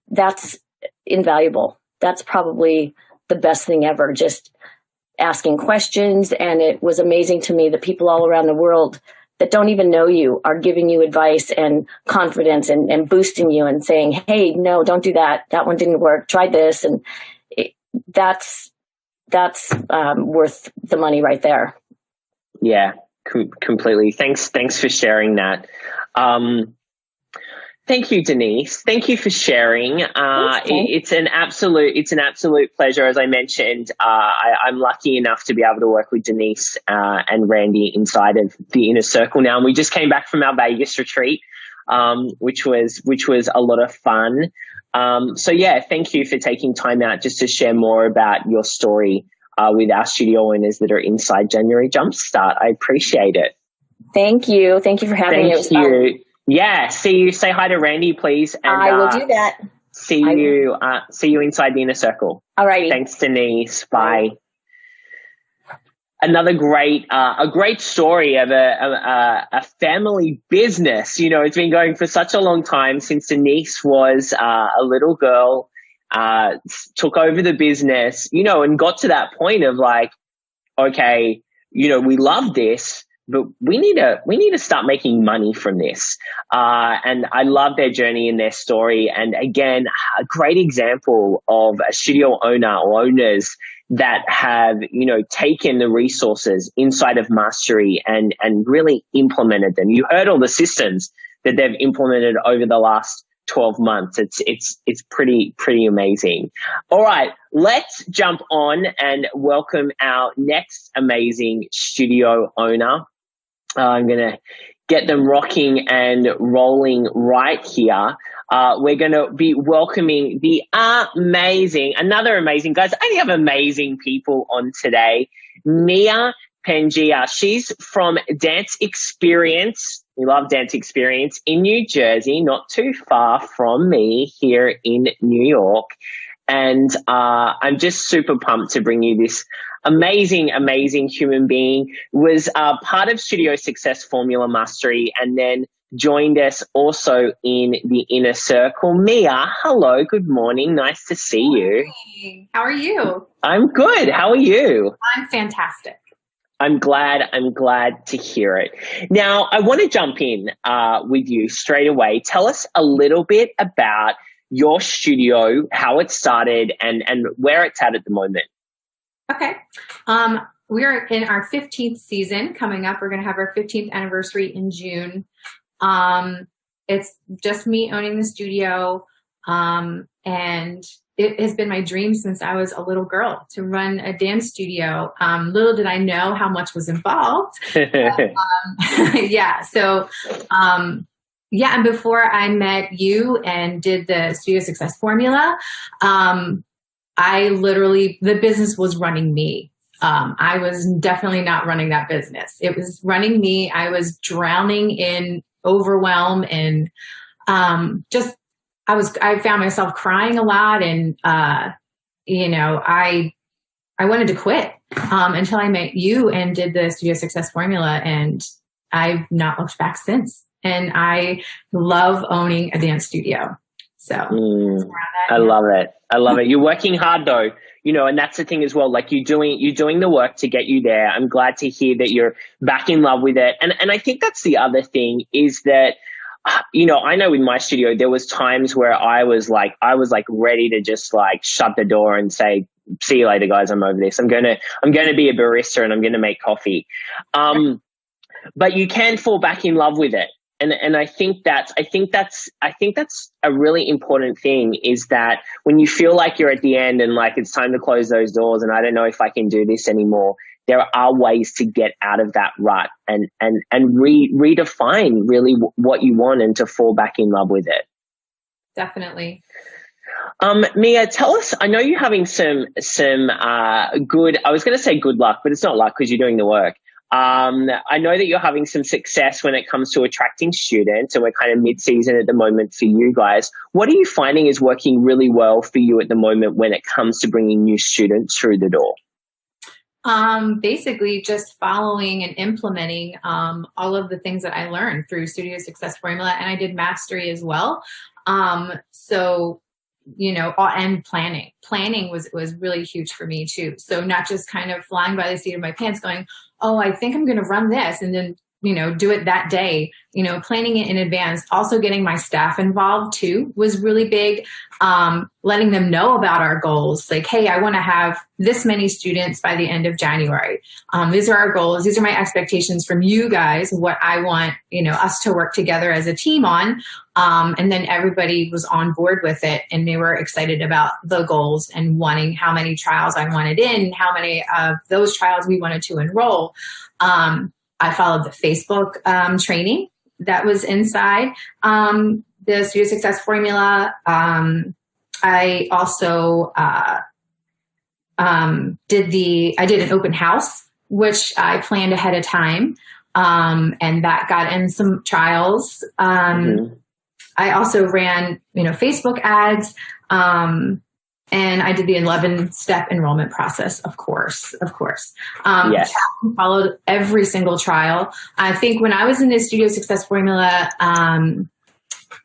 that's invaluable. That's probably the best thing ever, just asking questions. And it was amazing to me that people all around the world that don't even know you are giving you advice and confidence and boosting you and saying, hey, no, don't do that. That one didn't work. Try this. And that's that's worth the money right there. Yeah, completely. Thanks for sharing that. Thank you, Denise. Thank you for sharing. It's an absolute pleasure. As I mentioned, I'm lucky enough to be able to work with Denise and Randy inside of the Inner Circle now. And we just came back from our Vegas retreat, which was a lot of fun. So yeah, thank you for taking time out just to share more about your story with our studio owners that are inside January Jumpstart. I appreciate it. Thank you. Thank you for having me. Thank you. Yeah, see you. Say hi to Randy, please. And, I will do that. See you inside the Inner Circle. All righty. Thanks, Denise. Bye. Another a great story of a family business. You know, it's been going for such a long time since Denise was a little girl, took over the business, you know, and got to that point of like, okay, you know, we love this, but we need to start making money from this. And I love their journey and their story. And again, a great example of a studio owner or owners that have, you know, taken the resources inside of Mastery and really implemented them. You heard all the systems that they've implemented over the last 12 months. It's pretty amazing. All right, let's jump on and welcome our next amazing studio owner. I'm going to get them rocking and rolling right here. We're going to be welcoming the another amazing, guys, I only have amazing people on today. Mia Pangia. She's from Dance Experience. We love Dance Experience in New Jersey, not too far from me here in New York. And I'm just super pumped to bring you this amazing human being. Was part of Studio Success Formula Mastery and then joined us also in the Inner Circle. Mia, hello, good morning. Nice to see you. How are you? I'm good. How are you? I'm fantastic. I'm glad to hear it. Now, I want to jump in with you straight away. Tell us a little bit about your studio, how it started, and where it's at the moment. Okay. We're in our 15th season coming up. We're going to have our 15th anniversary in June. It's just me owning the studio. And it has been my dream since I was a little girl to run a dance studio. Little did I know how much was involved. Yeah. So, and before I met you and did the Studio Success Formula, the business was running me. I was definitely not running that business. It was running me. I was drowning in overwhelm and I found myself crying a lot, and I wanted to quit until I met you and did the Studio Success Formula, and I've not looked back since. And I love owning a dance studio. So I love it. I love it. You're working hard though, you know, and that's the thing as well. Like you're doing the work to get you there. I'm glad to hear that you're back in love with it. And I think that's the other thing is that, you know, I know in my studio, there was times where I was like ready to just like shut the door and say, see you later, guys. I'm over this. I'm going to be a barista and I'm going to make coffee. But you can fall back in love with it. And I think that's a really important thing is that when you feel like you're at the end and like it's time to close those doors and I don't know if I can do this anymore, there are ways to get out of that rut and redefine really what you want and to fall back in love with it. Definitely. Mia, tell us, I know you're having some good, I was going to say good luck, but it's not luck because you're doing the work. I know that you're having some success when it comes to attracting students, and we're kind of mid-season at the moment for you guys. What are you finding is working really well for you at the moment when it comes to bringing new students through the door? Basically just following and implementing all of the things that I learned through Studio Success Formula, and I did Mastery as well. So, you know, and planning was really huge for me too. So not just kind of flying by the seat of my pants going, oh, I think I'm going to run this, and then do it that day, planning it in advance. Also getting my staff involved too was really big. Letting them know about our goals. Like, hey, I want to have this many students by the end of January. These are our goals. These are my expectations from you guys, what I want, us to work together as a team on. And then everybody was on board with it, and they were excited about the goals and wanting how many trials I wanted in, how many of those trials we wanted to enroll. I followed the Facebook training that was inside the Studio Success Formula. I also did an open house, which I planned ahead of time, and that got in some trials. I also ran, Facebook ads. And I did the 11-step enrollment process, of course. Yes. Followed every single trial. I think when I was in the Studio Success Formula,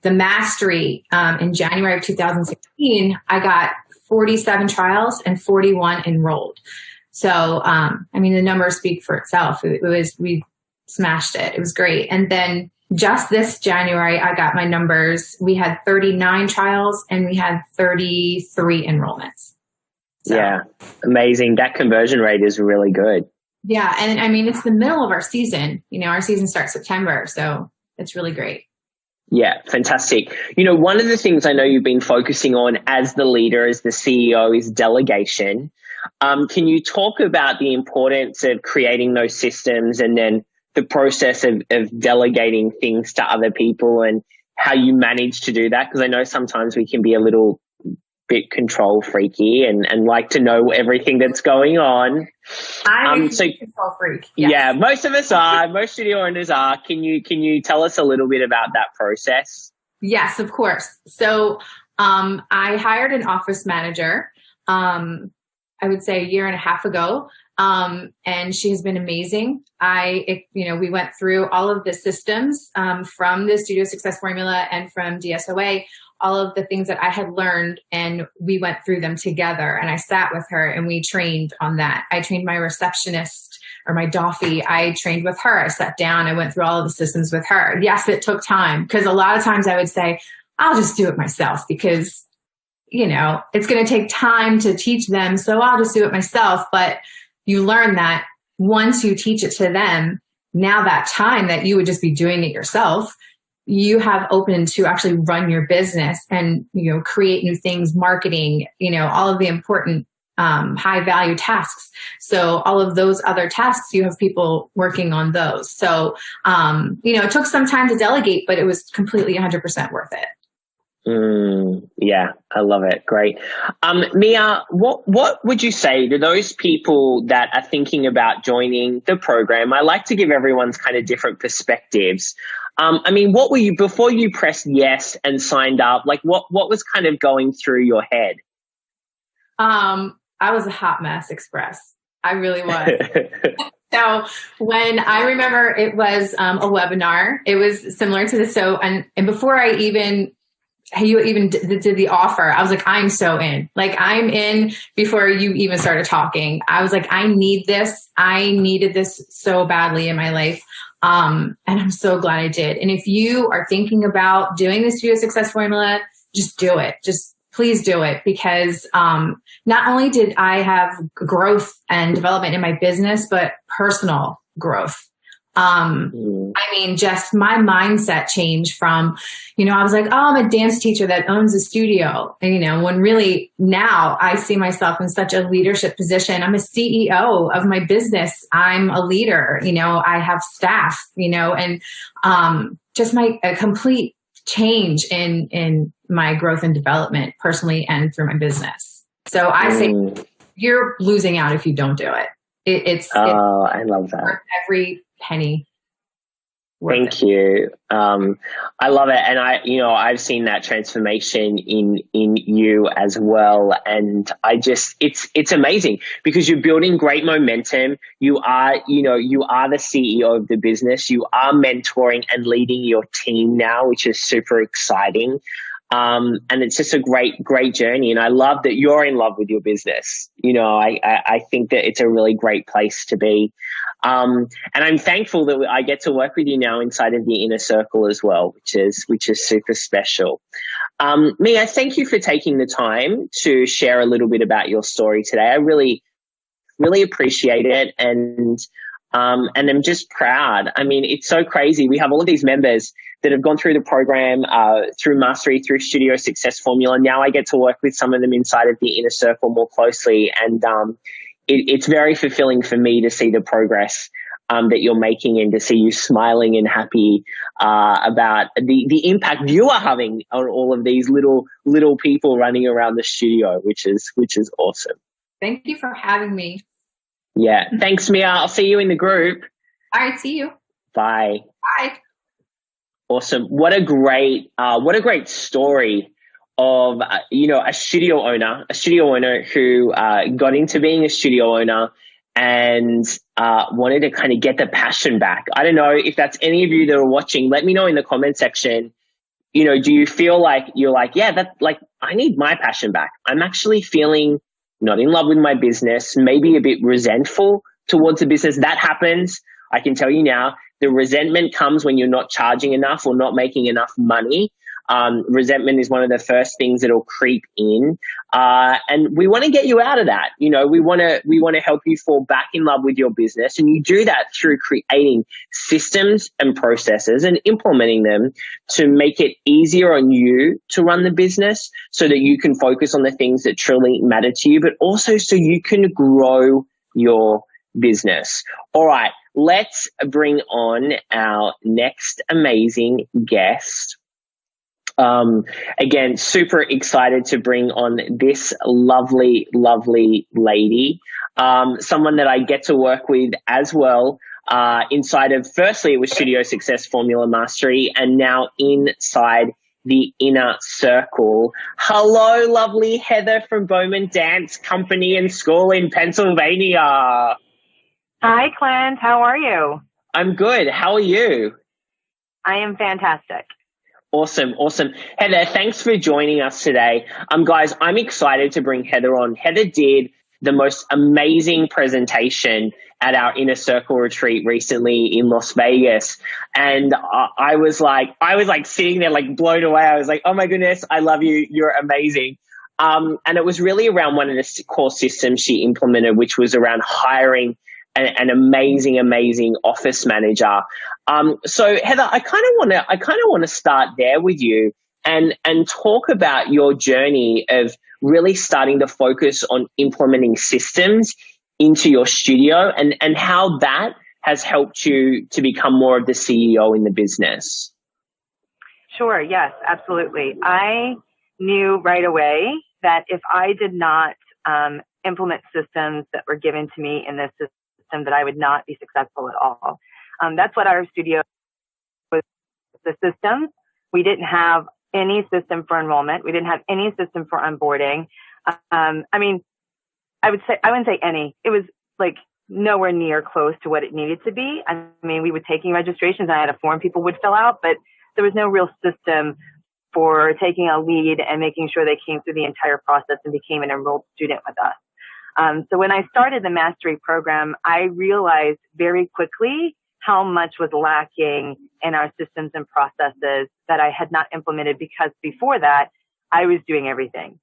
the mastery, in January of 2016, I got 47 trials and 41 enrolled. So, the numbers speak for itself. We smashed it. It was great. And then just this January, I got my numbers. We had 39 trials and we had 33 enrollments. So, yeah, amazing. That conversion rate is really good. Yeah. And it's the middle of our season. Our season starts September. So it's really great. Yeah, fantastic. One of the things I know you've been focusing on as the leader, as the CEO, is delegation. Can you talk about the importance of creating those systems and then the process of delegating things to other people and how you manage to do that? Because I know sometimes we can be a little bit control freaky and like to know everything that's going on. I'm a control freak. Yes. Yeah, most of us are. Most studio owners are. Can you tell us a little bit about that process? Yes, of course. So I hired an office manager, I would say a year and a half ago. And she has been amazing. We went through all of the systems from the Studio Success Formula and from DSOA, all of the things that I had learned, and we went through them together. And I sat with her and we trained on that. I trained my receptionist or my Doffy. I trained with her. I sat down. I went through all of the systems with her. Yes, it took time, because a lot of times I would say, I'll just do it myself because, it's going to take time to teach them. So I'll just do it myself. But you learn that once you teach it to them, now that time that you would just be doing it yourself, you have open to actually run your business and, create new things, marketing, all of the important high value tasks. So all of those other tasks, you have people working on those. So, it took some time to delegate, but it was completely 100% worth it. Yeah, I love it. Great. Mia, what would you say to those people that are thinking about joining the program? I like to give everyone's kind of different perspectives. What were you, before you pressed yes and signed up, like what was kind of going through your head? I was a hot mess express. I really was. So when I remember it was a webinar, it was similar to this. So, and before you even did the offer, I was like, I'm so in. Like, I'm in before you even started talking. I was like, I need this. I needed this so badly in my life. And I'm so glad I did. And if you are thinking about doing the Studio Success Formula, just do it. Just please do it, because not only did I have growth and development in my business, but personal growth. Just my mindset changed from, I was like, oh, I'm a dance teacher that owns a studio. And, when really now I see myself in such a leadership position. I'm a CEO of my business. I'm a leader, I have staff, and just a complete change in my growth and development personally and through my business. So I say you're losing out if you don't do it. I love that. Every penny. Thank you. I love it. And I've seen that transformation in you as well. And it's amazing because you're building great momentum. You are the CEO of the business. You are mentoring and leading your team now, which is super exciting. And it's just a great journey. And I love that you're in love with your business. I think that it's a really great place to be. And I'm thankful that I get to work with you now inside of the inner circle as well, which is super special. Mia, thank you for taking the time to share a little bit about your story today. I really, really appreciate it. And I'm just proud. I mean, it's so crazy. We have all of these members that have gone through the program, through Mastery, through Studio Success Formula. Now I get to work with some of them inside of the inner circle more closely. And it's very fulfilling for me to see the progress that you're making and to see you smiling and happy about the impact you are having on all of these little people running around the studio, which is awesome. Thank you for having me. Yeah. Thanks, Mia. I'll see you in the group. All right. See you. Bye. Bye. Awesome. What a great story of, a studio owner who got into being a studio owner and wanted to kind of get the passion back. I don't know if that's any of you that are watching. Let me know in the comment section. Do you feel like you're like, yeah, I need my passion back. I'm actually feeling not in love with my business, maybe a bit resentful towards the business. That happens. I can tell you now, the resentment comes when you're not charging enough or not making enough money. Resentment is one of the first things that'll creep in. And we want to get you out of that. We want to help you fall back in love with your business. And you do that through creating systems and processes and implementing them to make it easier on you to run the business so that you can focus on the things that truly matter to you, but also so you can grow your business. All right, let's bring on our next amazing guest. Again, super excited to bring on this lovely, lovely lady. Someone that I get to work with as well, inside of, firstly, it was Studio Success Formula Mastery, and now inside the inner circle. Hello, lovely Heather from Bowman Dance Company and School in Pennsylvania. Hi, Clint. How are you? I'm good. How are you? I am fantastic. Awesome. Heather, thanks for joining us today. Guys, I'm excited to bring Heather on. Heather did the most amazing presentation at our Inner Circle retreat recently in Las Vegas. And I was like sitting there like blown away. I was like, oh my goodness, I love you. You're amazing. And it was really around one of the core systems she implemented, which was around hiring an amazing office manager. So Heather, I kind of want to start there with you and talk about your journey of really starting to focus on implementing systems into your studio and how that has helped you to become more of the CEO in the business. Sure. Yes, absolutely. I knew right away that if I did not implement systems that were given to me in this system, that I would not be successful at all. That's what our studio was, the systems. We didn't have any system for enrollment. We didn't have any system for onboarding. I wouldn't say any. It was like nowhere near close to what it needed to be. I mean, we were taking registrations and I had a form people would fill out, but there was no real system for taking a lead and making sure they came through the entire process and became an enrolled student with us. So when I started the Mastery program, I realized very quickly how much was lacking in our systems and processes that I had not implemented, because before that, I was doing everything.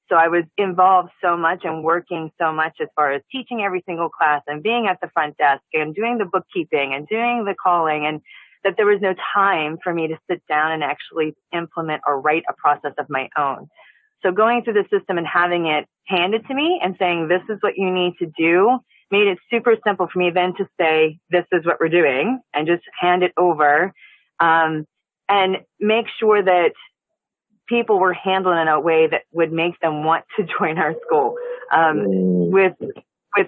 So I was involved so much and working so much as far as teaching every single class and being at the front desk and doing the bookkeeping and doing the calling, and that there was no time for me to sit down and actually implement or write a process of my own. So going through the system and having it handed to me and saying, this is what you need to do, made it super simple for me then to say, this is what we're doing, and just hand it over, and make sure that people were handled in a way that would make them want to join our school, with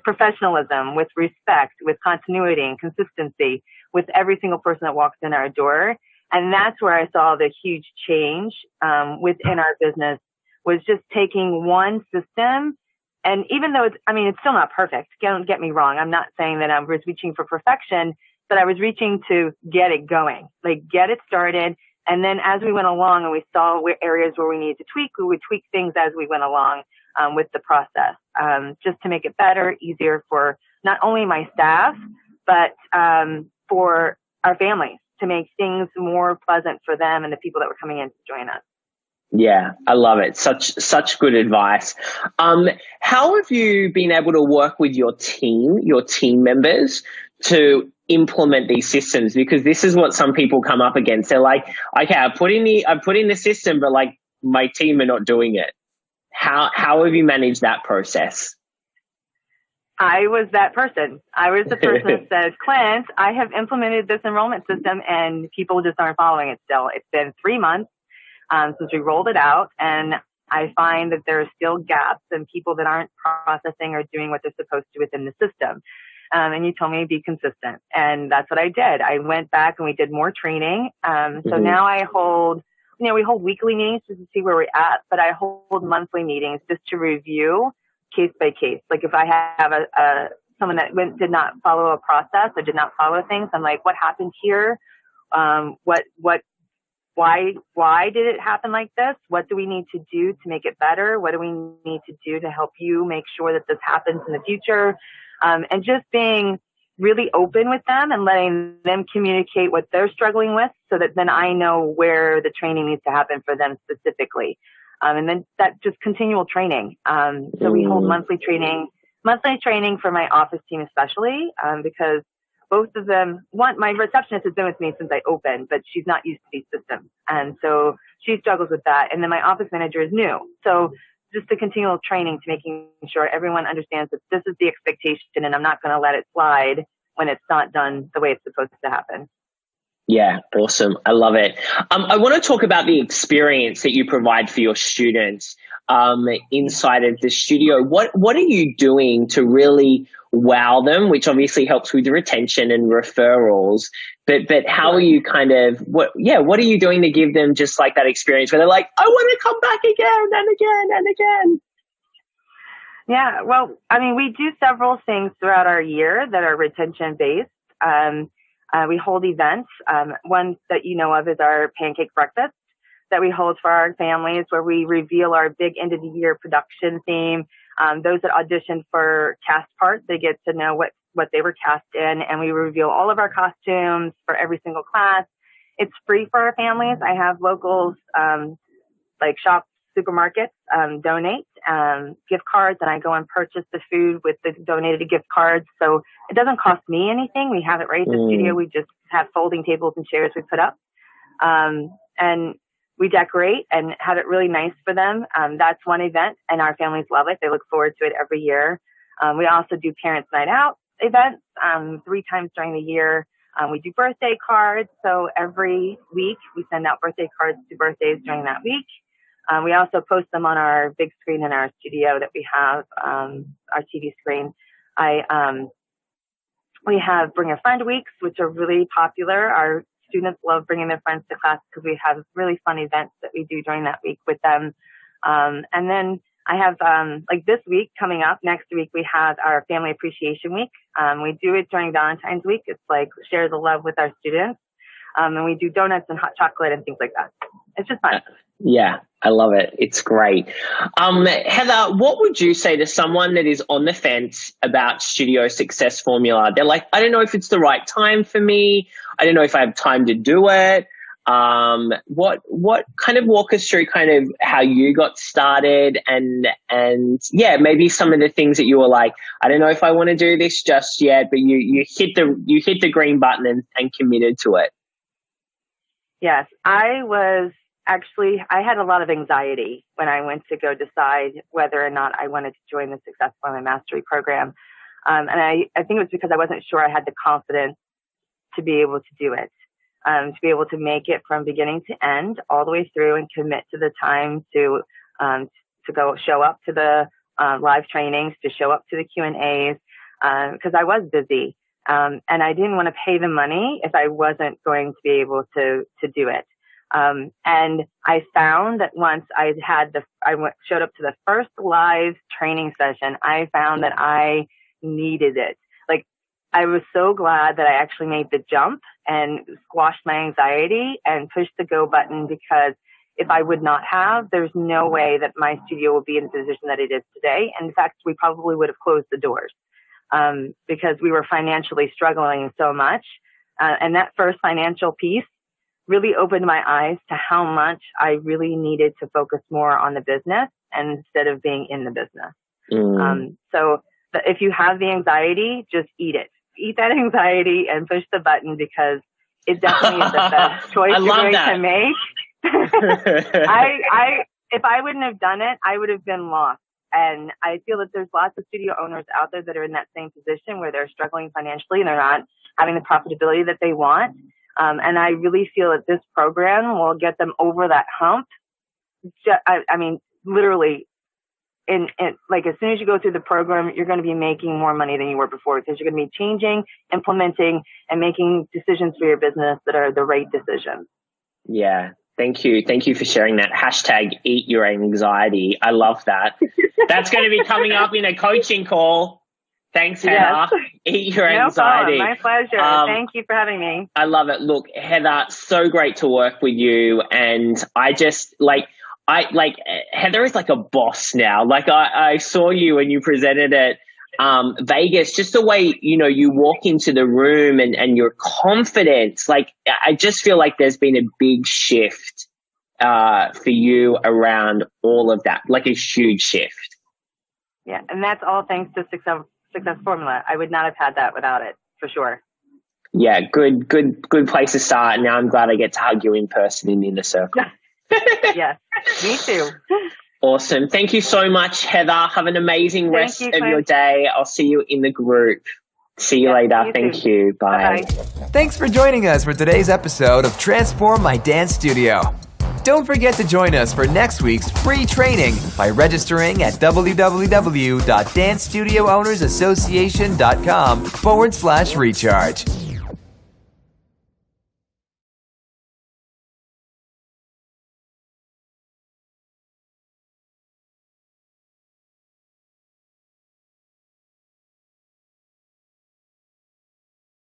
professionalism, with respect, with continuity and consistency, with every single person that walks in our door. And that's where I saw the huge change within our business, was just taking one system. And even though it's still not perfect, don't get me wrong. I'm not saying that I was reaching for perfection, but I was reaching to get it going, like get it started. And then as we went along and we saw areas where we needed to tweak, we would tweak things as we went along with the process, just to make it better, easier for not only my staff, but for our families, to make things more pleasant for them and the people that were coming in to join us. Yeah, I love it. Such good advice. How have you been able to work with your team members to implement these systems? Because this is what some people come up against. They're like, okay, I put in the system, but like my team are not doing it. How have you managed that process? I was that person. I was the person that says, Clint, I have implemented this enrollment system and people just aren't following it still. It's been 3 months since we rolled it out, and I find that there are still gaps and people that aren't processing or doing what they're supposed to within the system. And you told me to be consistent, and that's what I did. I went back and we did more training. So now I hold, we hold weekly meetings just to see where we're at, but I hold monthly meetings just to review case by case. Like if I have someone that did not follow a process or did not follow things, I'm like, what happened here? Why did it happen like this? What do we need to do to make it better? What do we need to do to help you make sure that this happens in the future? And just being really open with them and letting them communicate what they're struggling with so that then I know where the training needs to happen for them specifically. And then that just continual training. So we hold monthly training for my office team especially, because both of them, my receptionist has been with me since I opened, but she's not used to these systems. And so she struggles with that. And then my office manager is new. So just the continual training to making sure everyone understands that this is the expectation and I'm not going to let it slide when it's not done the way it's supposed to happen. Yeah, awesome. I love it. I want to talk about the experience that you provide for your students inside of the studio. What are you doing to really wow them, which obviously helps with retention and referrals, but how are you what are you doing to give them just like that experience where they're like, I want to come back again and again and again? Yeah, well, I mean, we do several things throughout our year that are retention based. We hold events. One that you know of is our pancake breakfast that we hold for our families, where we reveal our big end of the year production theme. Those that audition for cast parts, they get to know what they were cast in, and we reveal all of our costumes for every single class. It's free for our families. I have locals like shops, supermarkets donate gift cards, and I go and purchase the food with the donated gift cards. So it doesn't cost me anything. We have it right at the studio. We just have folding tables and chairs we put up. And we decorate and have it really nice for them. That's one event, and our families love it. They look forward to it every year. We also do Parents' Night Out events 3 times during the year. We do birthday cards. So every week we send out birthday cards to birthdays during that week. We also post them on our big screen in our studio that we have, our TV screen. We have Bring a Friend Weeks, which are really popular. Our students love bringing their friends to class because we have really fun events that we do during that week with them. And then I have, like this week coming up, next week, we have our Family Appreciation Week. We do it during Valentine's Week. It's like share the love with our students. And we do donuts and hot chocolate and things like that. It's just fun. Yeah, I love it. It's great. Heather, what would you say to someone that is on the fence about Studio Success Formula? They're like, I don't know if it's the right time for me. I don't know if I have time to do it. What kind of walk us through kind of how you got started and yeah, maybe some of the things that you were like, I don't know if I want to do this just yet, but you hit the green button and committed to it. Yes, I had a lot of anxiety when I went to go decide whether or not I wanted to join the Success Formula Mastery program. And I think it was because I wasn't sure I had the confidence to be able to do it, to be able to make it from beginning to end all the way through and commit to the time to go show up to the live trainings, to show up to the Q&As, because I was busy. And I didn't want to pay the money if I wasn't going to be able to do it. And I found that once I showed up to the first live training session, I found that I needed it. Like, I was so glad that I actually made the jump and squashed my anxiety and pushed the go button, because if I would not have, there's no way that my studio will be in the position that it is today. And in fact, we probably would have closed the doors. because we were financially struggling so much. And that first financial piece really opened my eyes to how much I really needed to focus more on the business instead of being in the business. So if you have the anxiety, just eat it. Eat that anxiety and push the button, because it definitely is the best choice you're going to make. If I wouldn't have done it, I would have been lost. And I feel that there's lots of studio owners out there that are in that same position where they're struggling financially and they're not having the profitability that they want. And I really feel that this program will get them over that hump. I mean, literally, like as soon as you go through the program, you're going to be making more money than you were before, because you're going to be changing, implementing, and making decisions for your business that are the right decisions. Yeah. Thank you. Thank you for sharing that. # eat your anxiety. I love that. That's going to be coming up in a coaching call. Thanks, Heather. Yes. Eat your No anxiety. problem. My pleasure. Thank you for having me. I love it. Look, Heather, so great to work with you. And I just Heather is like a boss now. Like I saw you when you presented at Vegas, just the way, you walk into the room and your confidence, like I just feel like there's been a big shift for you around all of that, like a huge shift. Yeah. And that's all thanks to Success Formula. I would not have had that without it, for sure. Yeah. Good place to start. Now I'm glad I get to hug you in person in the inner circle. Yes, me too. Awesome. Thank you so much, Heather. Have an amazing rest of your day. I'll see you in the group. See you later. Thank you. Bye. Bye-bye. Thanks for joining us for today's episode of Transform My Dance Studio. Don't forget to join us for next week's free training by registering at www.dancestudioownersassociation.com/recharge.